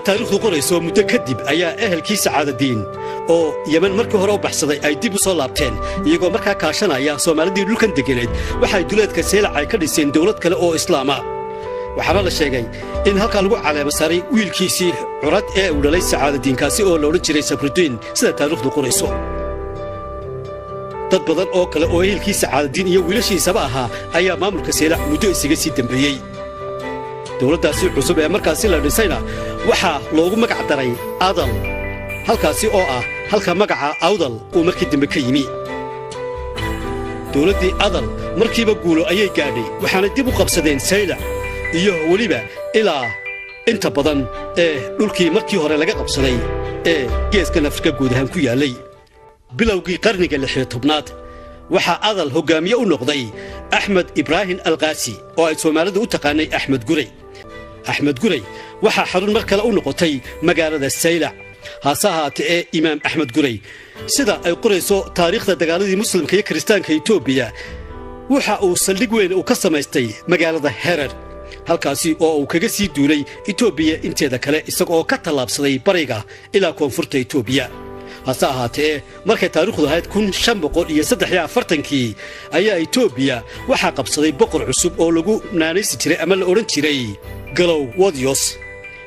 taariikhdu qorayso muddo kadib ayaa ehelkii Sacaadadiin oo Yemen markii hore u baxsaday ay dib u soo laabteen iyagoo markaa kaashanaya Soomaalidii dhulkan deganeed waxay duleedka Seylac ay ka dhiseen dawlad kale oo Islaama waxaana la sheegay in halka lagu caleemo saaray wiilkiisii curad ee uu dhalay Sacaadadiin kaasi oo la oran jiray Sabruddin sida taariikhdu qorayso dad badan oo kale oo ehelkii Sacaadadiin iyo wiilashiisaba ahaa ayaa maamulka Seylac muddo isaga sii dambeeyay dawladdaasi cusub ee markaasi la dhisayna waxaa loogu magac daray Adal halkaasi oo ah halka magaca Awdal uu markii dambe ka yimi dawladdii Adal markiiba guulo ayay gaadhay waxaana dib u qabsadeen Seylac iyo waliba ilaa inta badan ee dhulkii markii hore laga qabsaday ee geeska Afrika guud ahaan ku yaalay bilowgii qarniga 16aad waxaa Adal hogaamiye u noqday Axmed Ibrahim Al-Qaasi oo ay Soomaalidu u taqaanay Axmed Guray waxaa xarun mar kale u noqotay magaalada Seylac haasahaatee Imaam Axmed Guray sida ay qorayso taariikhda dagaaladii muslimka iyo kristaanka Itoobiya waxa uu saldhig weyn u ka samaystay magaalada Herer halkaasi oo uu kaga ssii duulay Itoobiya inteeda kale isagoo ka talaabsaday bariga ilaa koonfurta Itoobiya haasahaatee markay taariikhdu ahayd 1543 ayaa Itoobiya waxaa qabsaday boqor cusub oo lagu naanaysi jiray ama la oran jiray Galow Wadios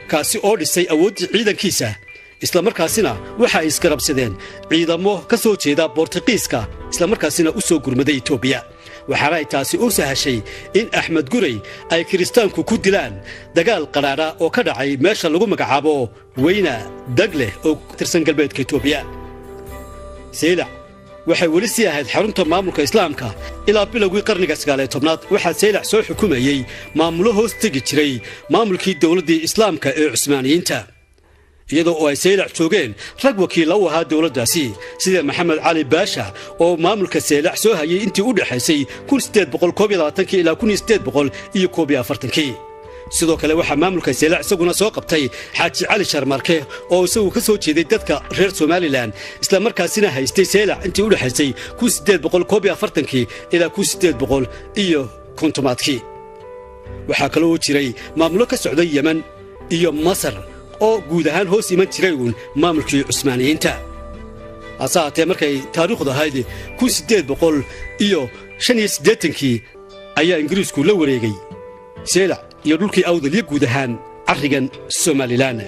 kaasi oo dhisay awoodii ciidankiisa isla markaasina waxa ay iskarabsadeen ciidamo ka soo jeeda Boortaqiiska isla markaasina u soo gurmaday Itoobiya waxaana ay taasi u sahashay in Axmed Guray ay kristaanku ku dilaan dagaal qaraara oo ka dhacay meesha lagu magacaabo Weyna Dagle oo tirsan galbeedka Itoobiya Seylac waxay weli sii ahayd xarunta maamulka Islaamka ilaa bilowgii qarniga 19aad waxaa Seylac soo xukumayay maamulo hoos tagi jiray maamulkii dawladdii Islaamka ee Cusmaaniyiinta iyadoo ay Seylac joogeen rag wakiil u ahaa dawladdaasi sida Maxamed Cali Baasha oo maamulka Seylac soo hayay intii u dhaxaysay 1822 ilaa 1841 sidoo kale waxa maamulka Seylac isaguna soo qabtay Xaaji Cali Sharmarke oo isagu ka soo jeeday dadka reer Somaliland isla markaasina haystay Seylac intii u dhaxaysay 1842 ilaa 1850 waxa kale oo jiray maamulo ka socday Yemen iyo Masar oo guud ahaan hoos iman jiray maamulkii Cusmaaniyiinta asaatee markay taariikhdu ahayd 1885 ayaa Ingiriisku la wareegay Seylac iyo dhulkii Awdal iyo guud ahaan arrigan Somaliland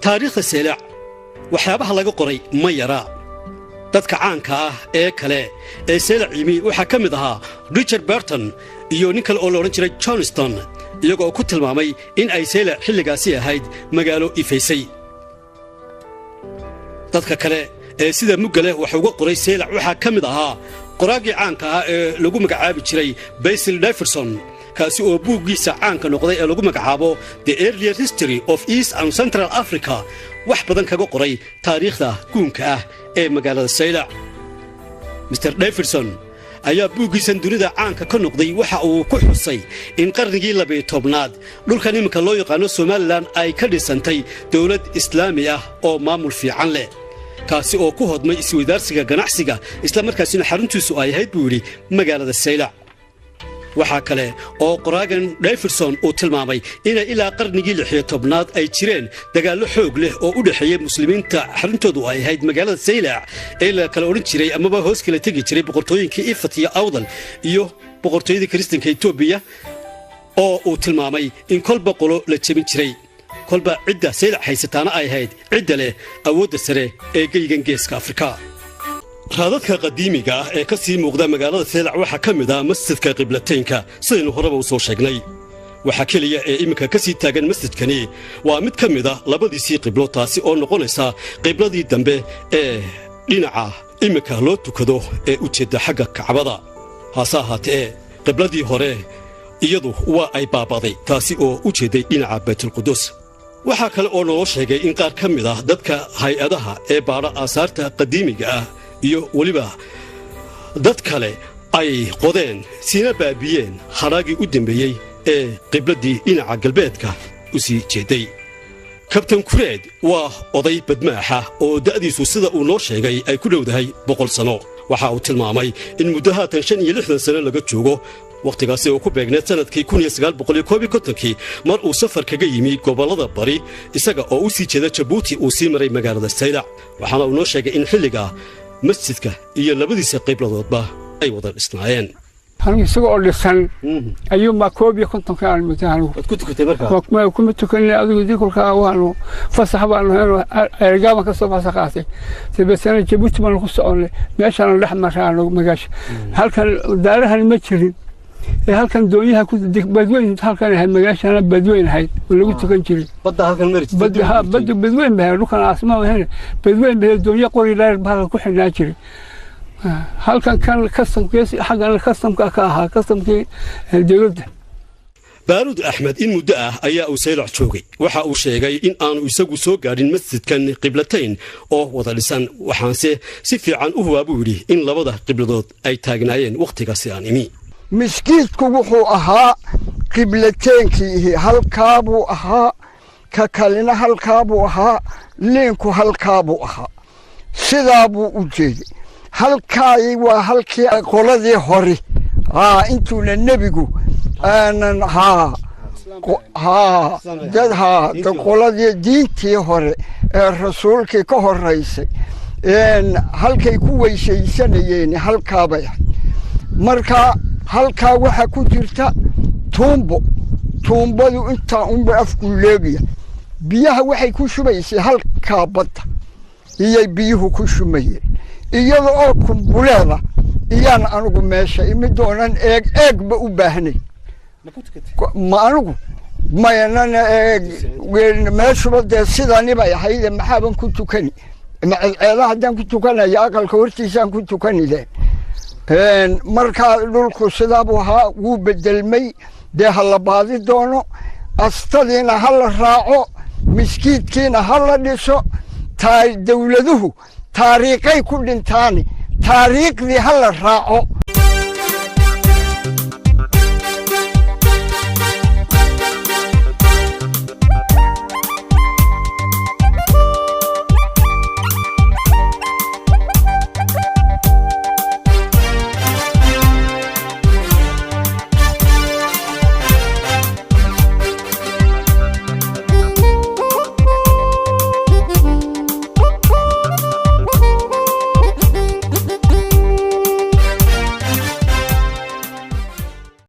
taariikhda Seylac waxyaabaha laga qoray ma yara dadka caanka ah ee kale ee Seylac yimi waxa ka mid ahaa Richard Burton iyo nin kale oo la oran jiray Johnston iyagoo ku tilmaamay in ay Seylac xilligaasi ahayd magaalo ifaysay dadka kale ee sida mugale waxa uga qoray Seylac waxa ka mid ahaa qoraagii caanka ah ee lagu magacaabi jiray Basil Davidson kaasi oo buuggiisa caanka noqday ee lagu magacaabo The Earlier History of East and Central Africa wax badan kaga qoray taariikhda guunka ah ee magaalada Seylac Mr Davidson ayaa buuggiisan dunida caanka ka noqday waxa uu ku xusay in qarnigii 12aad dhulkan iminka loo yaqaan Somaliland ay ka dhisantay dawlad Islaami ah oo maamul fiican leh kaasi oo ku hodmay isweydaarsiga ganacsiga isla markaasina xaruntiisu ay ahayd buu yiri magaalada Seylac waxa kale oo qoraagan Davidson uu tilmaamay in ilaa qarnigii 16aad ay jireen dagaallo xoog leh oo u dhaxeeyay muslimiinta xaruntoodu ay ahayd magaalada Seylac ee la kala oran jiray amaba hoos kala tagi jiray boqortooyinkii Ifat iyo Awdal iyo boqortooyadii kristanka Itoobiya oo uu tilmaamay in kolba qolo la jebin jiray kolba cidda Seylac haysataana ay ahayd cidda leh awoodda sare ee geygan geeska Afrika raadadka qadiimiga ah ee ka sii muuqda magaalada Seylac waxa ka mid ah masjidka qiblateynka sidaynu horeba u soo sheegnay waxa kaliya ee iminka ka sii taagan masjidkani waa mid ka mid ah labadiisii qiblo taasi oo noqonaysa qibladii dambe ee dhinaca iminka loo tukado ee u jeeda xagga Kacbada haasahaatee qibladii hore iyadu waa ay baabaday taasi oo u jeeday dhinaca Baytul Qudus waxa kale oo noo sheegay in qaar ka mid ah dadka hay'adaha ee baara aasaarta qadiimiga ah iyo waliba dad kale ay qodeen sina baabiyeen haraagii u dambeeyay ee qibladii dhinaca galbeedka u sii jeeday Kabtan Kureed waa oday badmaaxa oo da'diisu sida uu noo sheegay ay ku dhowdahay 100 sano waxa uu tilmaamay in muddo haatan 65 sano laga joogo waqtigaasi oo ku beegneed sanadkii 1951 mar uu safar kaga yimi gobollada bari isaga oo u sii jeeda Jabuuti uu sii maray magaalada Saylac waxaana uu noo sheegay in xilliga masjidka iyo labadiisa qibladoodba ay wada dhisnaayeen anigu isagoo dhisan ayuu ma koob iyo konton ka almutaano ku tukatay markaa ma ku tukanay adigu dikulka waanu fasax baanu ergaaba ka soo fasaxaatay sababtana Jabuuti ma ku soconay meeshaan dhex maraan magaasha halkan daarahan ma jirin halkan doonyaha ku badweyn halkan ay magaashana badweyn ahayd lagu tukan jiray badda halkan marit badda badweyn baa dhulkan asma wahan badweyn baa doonyo qori dheer baa ku xidhnaa jiray halkan kan kastamkiisa xagan kastamka ka ahaa kastamkii dawladda Baarud Ahmed in muddo ah ayaa uu Saylac joogay waxa uu sheegay in aanu isagu soo gaadhin masjidkan qiblatayn oo wada dhisan waxaanse si fiican u hubaabuu yiri in labada qibladood ay taagnaayeen waqtigaasi aan imi مسكيتكو وحو أها قبلتينكي هالكابو أها ككالنا هالكابو أها لينكو هالكابو أها سيدابو أجيدي هالكاي وهالكي قولدي هوري انتو للنبيكو أنا جد قولدي دينتي هوري الرسول كي كهور رئيسي هالكي كوي شيسانيين هالكابي marka halka waxa ku jirta tuumbadu inta unba afku leegiya biyaha waxay ku shubaysay halka badda iyo biyuhu ku shumayeen iyadoo oo kumbuleeda iyaan anigu meesha imidoonan eegba u baahnay ma anigu mayanana meeshuba dee sidani bay ahayd maxaaban ku tukani ceedaha haddaan ku tukanayo aqalka hortiisaan ku tukani leh marka dhulku sidaabu ahaa wuu bedelmay dee hala baadi doono astadiina hala raaco miskiidkiina hala dhiso dawladuhu taariikhay ku dhintaani taariikhdii hala raaco